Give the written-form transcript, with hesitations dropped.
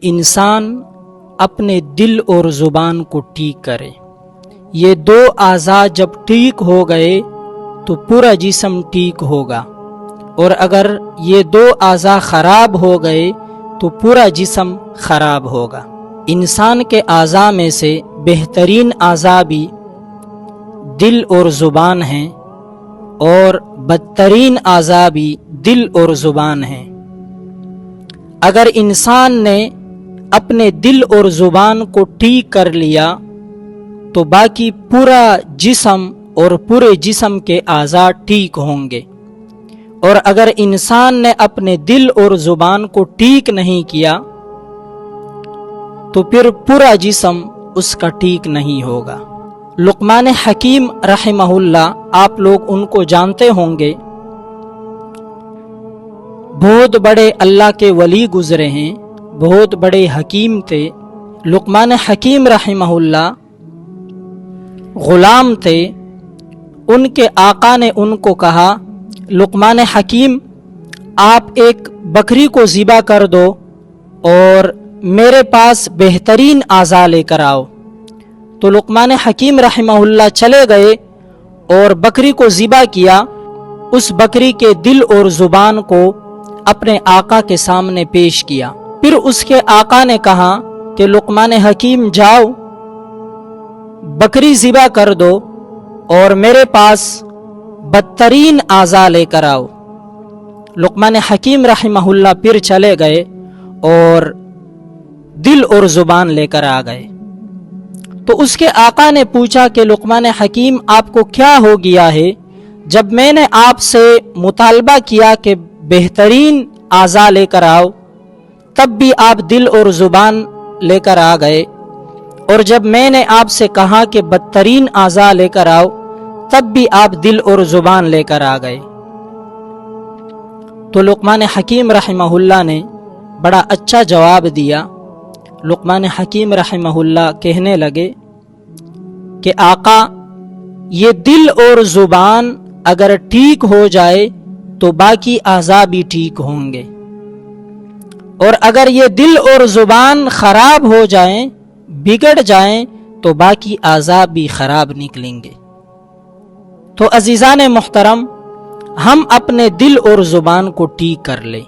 انسان اپنے دل اور زبان کو ٹھیک کرے۔ یہ دو اعضاء جب ٹھیک ہو گئے تو پورا جسم ٹھیک ہوگا، اور اگر یہ دو اعضاء خراب ہو گئے تو پورا جسم خراب ہوگا۔ انسان کے اعضاء میں سے بہترین اعضاء بھی دل اور زبان ہیں، اور بدترین اعضاء بھی دل اور زبان ہیں۔ اگر انسان نے اپنے دل اور زبان کو ٹھیک کر لیا تو باقی پورا جسم اور پورے جسم کے اعضاء ٹھیک ہوں گے، اور اگر انسان نے اپنے دل اور زبان کو ٹھیک نہیں کیا تو پھر پورا جسم اس کا ٹھیک نہیں ہوگا۔ لقمان حکیم رحمہ اللہ، آپ لوگ ان کو جانتے ہوں گے، بہت بڑے اللہ کے ولی گزرے ہیں، بہت بڑے حکیم تھے۔ لقمان حکیم رحمہ اللہ غلام تھے۔ ان کے آقا نے ان کو کہا، لقمان حکیم آپ ایک بکری کو ذبح کر دو اور میرے پاس بہترین اعضاء لے کر آؤ۔ تو لقمان حکیم رحمہ اللہ چلے گئے اور بکری کو ذبح کیا۔ اس بکری کے دل اور زبان کو اپنے آقا کے سامنے پیش کیا۔ پھر اس کے آقا نے کہا کہ لقمان حکیم جاؤ، بکری ذبح کر دو اور میرے پاس بدترین اعضاء لے کر آؤ۔ لقمان حکیم رحمہ اللہ پھر چلے گئے اور دل اور زبان لے کر آ گئے۔ تو اس کے آقا نے پوچھا کہ لقمان حکیم آپ کو کیا ہو گیا ہے؟ جب میں نے آپ سے مطالبہ کیا کہ بہترین اعضاء لے کر آؤ تب بھی آپ دل اور زبان لے کر آ گئے، اور جب میں نے آپ سے کہا کہ بدترین اعضاء لے کر آؤ تب بھی آپ دل اور زبان لے کر آ گئے۔ تو لقمان حکیم رحمہ اللہ نے بڑا اچھا جواب دیا۔ لقمان حکیم رحمہ اللہ کہنے لگے کہ آقا، یہ دل اور زبان اگر ٹھیک ہو جائے تو باقی اعضاء بھی ٹھیک ہوں گے، اور اگر یہ دل اور زبان خراب ہو جائیں، بگڑ جائیں، تو باقی اعضاء بھی خراب نکلیں گے۔ تو عزیزان محترم، ہم اپنے دل اور زبان کو ٹھیک کر لیں۔